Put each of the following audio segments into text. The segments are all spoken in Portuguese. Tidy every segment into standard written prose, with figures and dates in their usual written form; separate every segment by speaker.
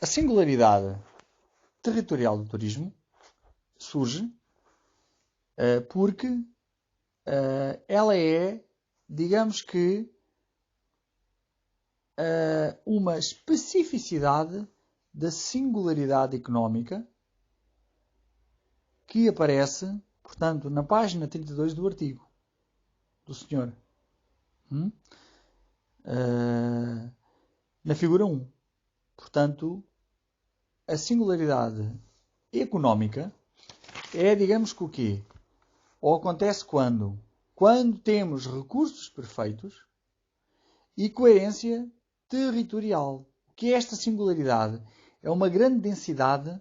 Speaker 1: a singularidade territorial do turismo surge porque ela é, digamos que, uma especificidade da singularidade económica que aparece, portanto, na página 32 do artigo do senhor. Na figura 1. Portanto, a singularidade económica é, digamos que o quê? Ou acontece quando? Quando temos recursos perfeitos e coerência territorial. O que é esta singularidade? É uma grande densidade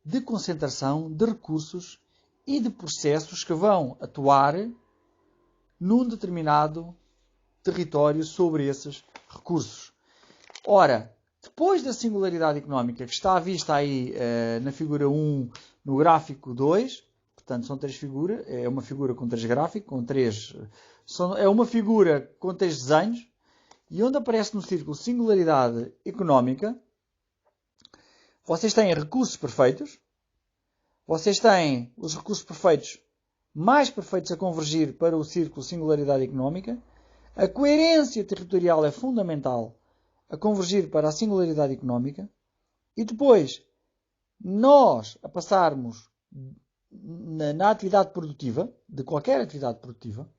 Speaker 1: de concentração de recursos e de processos que vão atuar num determinado território sobre esses recursos. Ora, depois da singularidade económica que está vista aí na figura 1, no gráfico 2, portanto são 3 figuras, é uma figura com 3 gráficos, com 3, é uma figura com 3 desenhos, e onde aparece no círculo singularidade económica, vocês têm recursos perfeitos, vocês têm os recursos perfeitos mais perfeitos a convergir para o círculo singularidade económica, a coerência territorial é fundamental a convergir para a singularidade económica, e depois nós a passarmos na atividade produtiva, de qualquer atividade produtiva,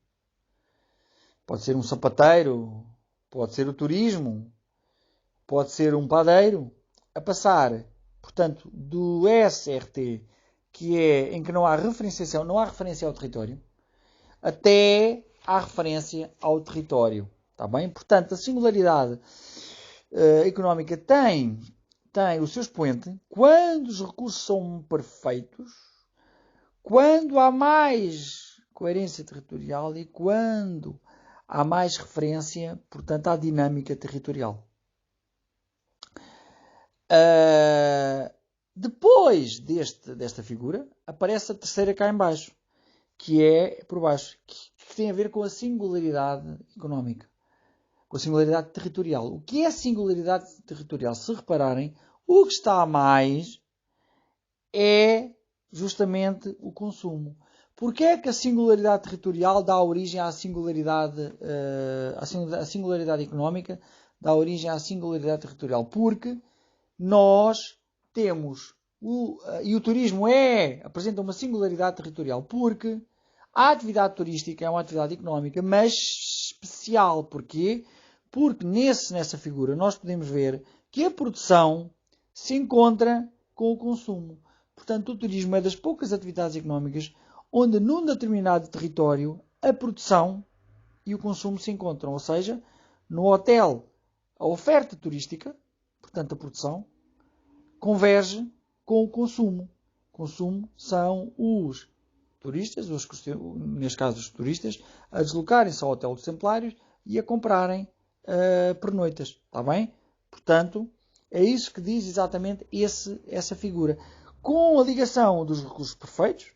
Speaker 1: pode ser um sapateiro, pode ser o turismo, pode ser um padeiro, a passar, portanto, do SRT, que é em que não há referenciação, não há referência ao território, até à referência ao território. Está bem? Portanto, a singularidade económica tem o seu expoente quando os recursos são perfeitos, quando há mais coerência territorial e quando há mais referência, portanto, à dinâmica territorial. Depois desta figura, aparece a terceira cá em baixo, que é por baixo, que tem a ver com a singularidade económica, com a singularidade territorial. O que é a singularidade territorial? Se repararem, o que está a mais é justamente o consumo. Porquê é que a singularidade territorial dá origem à singularidade, a singularidade económica dá origem à singularidade territorial? Porque nós temos, e o turismo apresenta uma singularidade territorial, porque a atividade turística é uma atividade económica, mas especial. Porquê? Porque nessa figura nós podemos ver que a produção se encontra com o consumo. Portanto, o turismo é das poucas atividades económicas onde num determinado território a produção e o consumo se encontram. Ou seja, no hotel a oferta turística, portanto a produção, converge com o consumo. O consumo são os turistas, neste caso os turistas, a deslocarem-se ao Hotel dos Templários e a comprarem pernoitas. Está bem? Portanto, é isso que diz exatamente essa figura. Com a ligação dos recursos perfeitos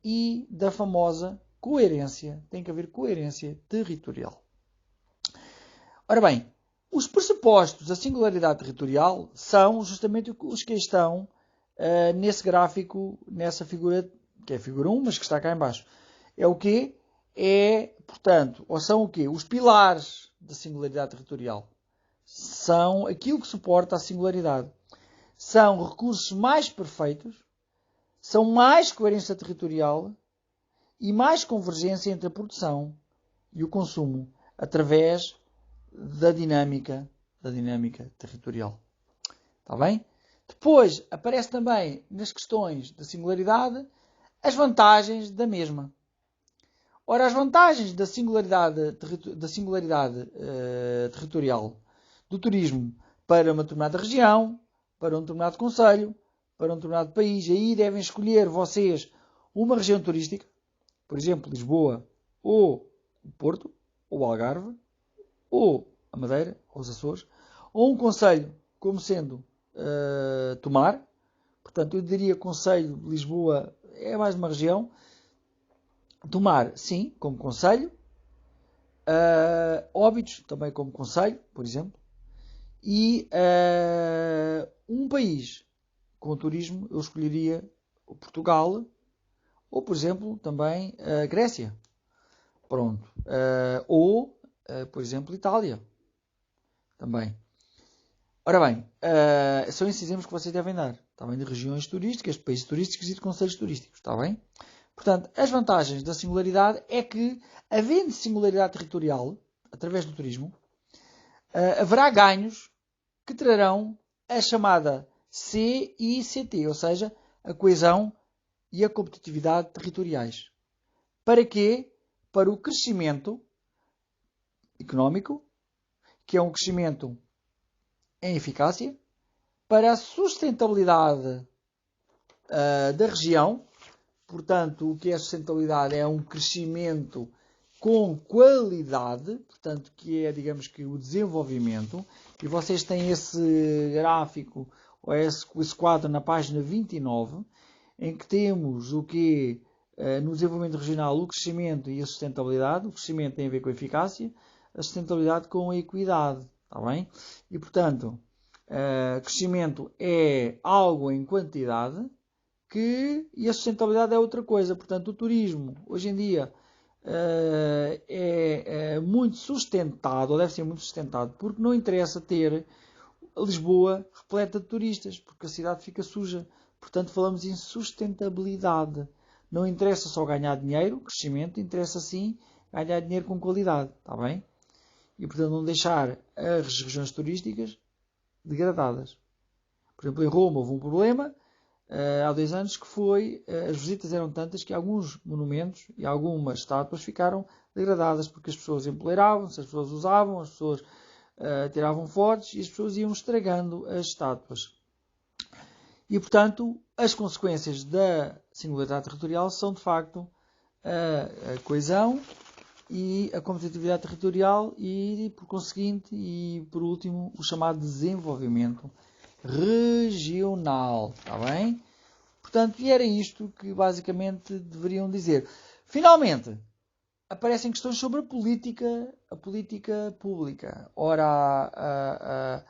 Speaker 1: e da famosa coerência. Tem que haver coerência territorial. Ora bem, os pressupostos da singularidade territorial são justamente os que estão nesse gráfico, nessa figura, que é a figura 1, mas que está cá em baixo. É o quê? Portanto, ou são o quê? Os pilares da singularidade territorial. São aquilo que suporta a singularidade. São recursos mais perfeitos, são mais coerência territorial e mais convergência entre a produção e o consumo através da dinâmica territorial. Está bem? Depois aparece também nas questões da singularidade as vantagens da mesma. Ora, as vantagens da singularidade territorial do turismo para uma determinada região, para um determinado concelho, para um determinado país, aí devem escolher vocês uma região turística, por exemplo, Lisboa, ou o Porto, ou o Algarve, ou a Madeira, ou os Açores, ou um concelho como sendo Tomar. Portanto, eu diria concelho de Lisboa é mais uma região. Tomar, sim, como concelho. Óbidos, também como concelho, por exemplo. E um país com turismo, eu escolheria o Portugal ou, por exemplo, também a Grécia. Pronto. Ou, por exemplo, Itália. Também. Ora bem, são esses exemplos que vocês devem dar. Está bem? De regiões turísticas, de países turísticos e de concelhos turísticos. Está bem? Portanto, as vantagens da singularidade é que, havendo singularidade territorial, através do turismo, haverá ganhos que trarão a chamada CICT, ou seja, a coesão e a competitividade territoriais. Para quê? Para o crescimento económico, que é um crescimento em eficácia, para a sustentabilidade da região. Portanto, o que é sustentabilidade é um crescimento com qualidade, portanto, que é, digamos que, o desenvolvimento. E vocês têm esse gráfico, ou esse quadro na página 29, em que temos o que no desenvolvimento regional o crescimento e a sustentabilidade. O crescimento tem a ver com a eficácia, a sustentabilidade com a equidade. Está bem? E, portanto, crescimento é algo em quantidade, e a sustentabilidade é outra coisa. Portanto, o turismo, hoje em dia, é muito sustentado, ou deve ser muito sustentado, porque não interessa ter Lisboa repleta de turistas, porque a cidade fica suja. Portanto, falamos em sustentabilidade. Não interessa só ganhar dinheiro, crescimento, interessa sim ganhar dinheiro com qualidade. Está bem? E, portanto, não deixar as regiões turísticas degradadas. Por exemplo, em Roma houve um problema há 2 anos que foi, as visitas eram tantas que alguns monumentos e algumas estátuas ficaram degradadas porque as pessoas empoleiravam-se, as pessoas usavam, as pessoas tiravam fotos e as pessoas iam estragando as estátuas. E, portanto, as consequências da singularidade territorial são, de facto, a coesão e a competitividade territorial e, por conseguinte, e por último, o chamado desenvolvimento regional. Está bem? Portanto, e era isto que basicamente deveriam dizer. Finalmente, aparecem questões sobre a política pública. Ora,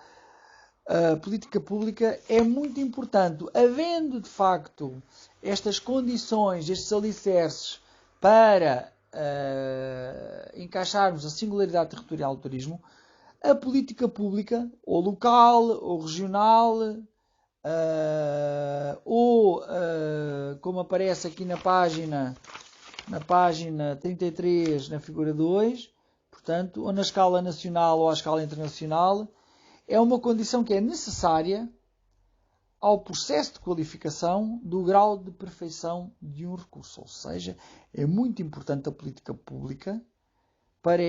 Speaker 1: a política pública é muito importante. Havendo, de facto, estas condições, estes alicerces para encaixarmos a singularidade territorial do turismo, a política pública, ou local, ou regional, ou, como aparece aqui na página 33, na figura 2, portanto, ou na escala nacional ou à escala internacional, é uma condição que é necessária ao processo de qualificação do grau de perfeição de um recurso. Ou seja, é muito importante a política pública para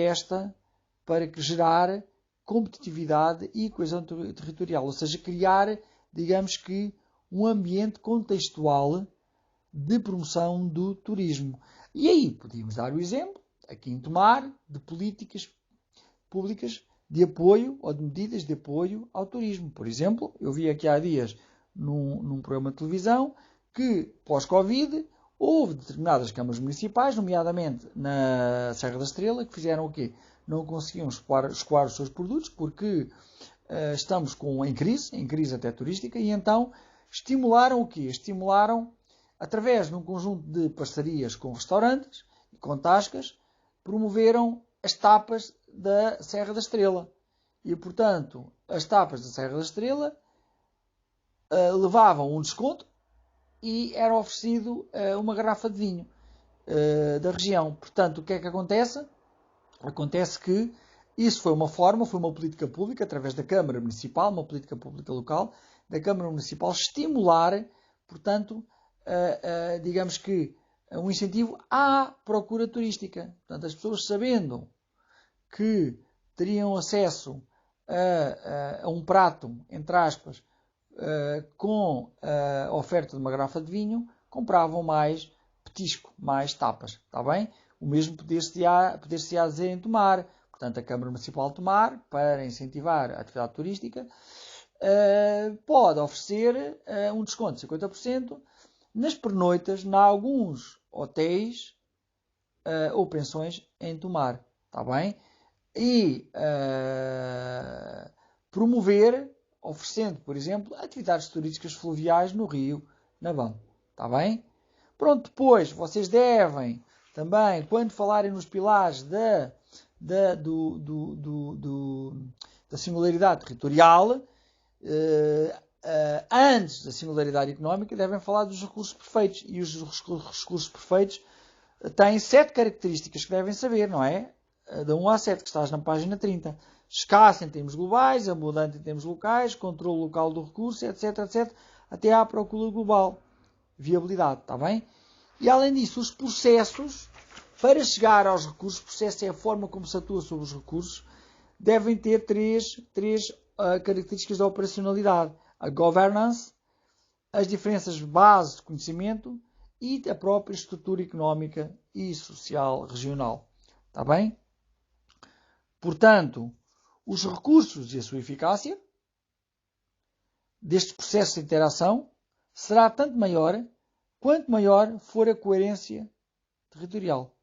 Speaker 1: gerar competitividade e coesão territorial. Ou seja, criar, digamos que, um ambiente contextual de promoção do turismo. E aí podíamos dar o exemplo, aqui em Tomar, de políticas públicas de apoio ou de medidas de apoio ao turismo. Por exemplo, eu vi aqui há dias num programa de televisão que, pós-Covid, houve determinadas câmaras municipais, nomeadamente na Serra da Estrela, que fizeram o quê? Não conseguiam escoar os seus produtos porque estamos em crise até turística, e então estimularam o quê? Estimularam, através de um conjunto de parcerias com restaurantes e com tascas, promoveram as tapas da Serra da Estrela. E, portanto, as tapas da Serra da Estrela levavam um desconto e era oferecido uma garrafa de vinho da região. Portanto, o que é que acontece? Acontece que isso foi uma política pública, através da Câmara Municipal, uma política pública local, da Câmara Municipal, estimular, portanto, digamos que, um incentivo à procura turística. Portanto, as pessoas, sabendo que teriam acesso a um prato, entre aspas, com a oferta de uma garrafa de vinho, compravam mais petisco, mais tapas. Está bem? O mesmo poder-se-á dizer em Tomar. Portanto, a Câmara Municipal de Tomar, para incentivar a atividade turística, pode oferecer um desconto de 50% nas pernoitas em alguns hotéis ou pensões em Tomar. Está bem? E promover, oferecendo, por exemplo, atividades turísticas fluviais no Rio Navão. Está bem? Pronto, depois vocês devem também, quando falarem nos pilares da singularidade territorial, antes da singularidade económica, devem falar dos recursos perfeitos. E os recursos perfeitos têm 7 características que devem saber, não é? Da 1 a 7, que estás na página 30. Escasso em termos globais, abundante em termos locais, controle local do recurso, etc, etc, até à procura global. Viabilidade, está bem? E além disso, os processos, para chegar aos recursos, o processo é a forma como se atua sobre os recursos, devem ter três características da operacionalidade. A governance, as diferenças base de conhecimento e a própria estrutura económica e social regional. Está bem? Portanto, os recursos e a sua eficácia deste processo de interação será tanto maior quanto maior for a coerência territorial.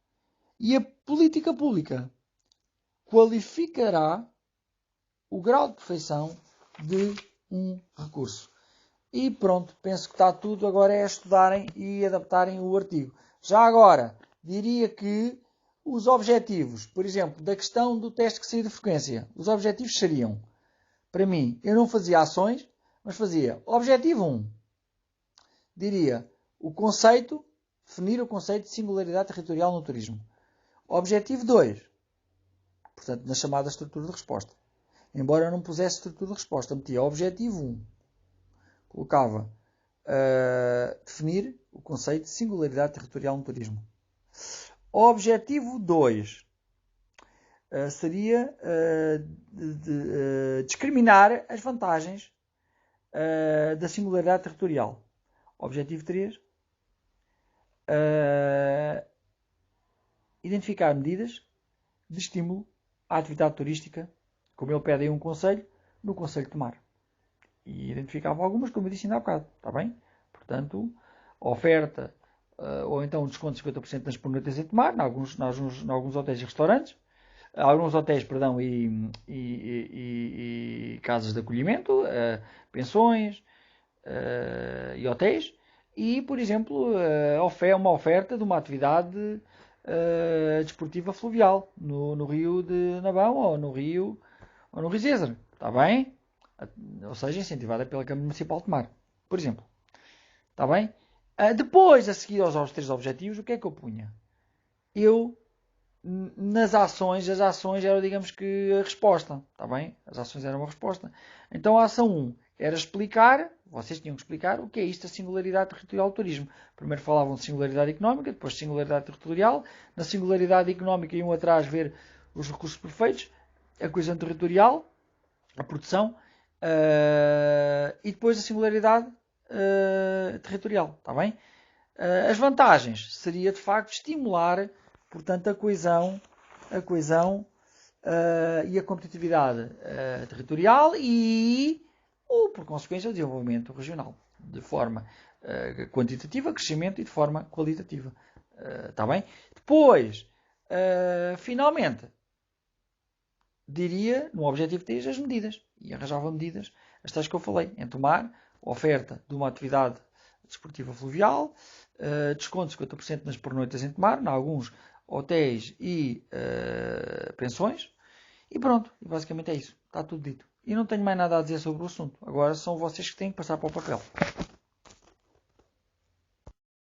Speaker 1: E a política pública qualificará o grau de perfeição de um recurso. E pronto, penso que está tudo. Agora é estudarem e adaptarem o artigo. Já agora, diria que os objetivos, por exemplo, da questão do teste de saída de frequência, os objetivos seriam, para mim, eu não fazia ações, mas fazia objetivo 1. Diria o conceito, definir o conceito de singularidade territorial no turismo. Objetivo 2, portanto, na chamada estrutura de resposta. Embora eu não pusesse estrutura de resposta, metia objetivo 1. Colocava definir o conceito de singularidade territorial no turismo. Objetivo 2 seria discriminar as vantagens da singularidade territorial. Objetivo 3, identificar medidas de estímulo à atividade turística, como ele pede aí um conselho, no Conselho de Tomar. E identificava algumas, como eu disse ainda há bocado, está bem? Portanto, oferta, ou então desconto de 50% nas pernoitas em Tomar, em alguns hotéis e restaurantes, alguns hotéis, perdão, e casas de acolhimento, pensões e hotéis, e, por exemplo, uma oferta de uma atividade desportiva fluvial no Rio de Navão ou no Rio César, está bem? Ou seja, incentivada pela Câmara Municipal de Tomar, por exemplo. Está bem? Depois, a seguir aos 3 objetivos, o que é que eu punha? Nas ações, as ações eram, digamos que, a resposta. Está bem? As ações eram a resposta. Então, a ação 1 era explicar, vocês tinham que explicar o que é isto, a singularidade territorial do turismo. Primeiro falavam de singularidade económica, depois de singularidade territorial. Na singularidade económica iam atrás ver os recursos perfeitos, a coesão territorial, a produção, e depois a singularidade territorial, está bem? As vantagens seria de facto estimular, portanto, a coesão e a competitividade territorial e, por consequência, o desenvolvimento regional, de forma quantitativa, crescimento, e de forma qualitativa, está bem? Depois, finalmente, diria, no objetivo 3, as medidas. E arranjava medidas, as tais que eu falei, em Tomar, oferta de uma atividade desportiva fluvial, desconto de 50% nas pernoitas em Tomar, em alguns hotéis e pensões, e pronto, basicamente é isso. Está tudo dito. E não tenho mais nada a dizer sobre o assunto. Agora são vocês que têm que passar para o papel.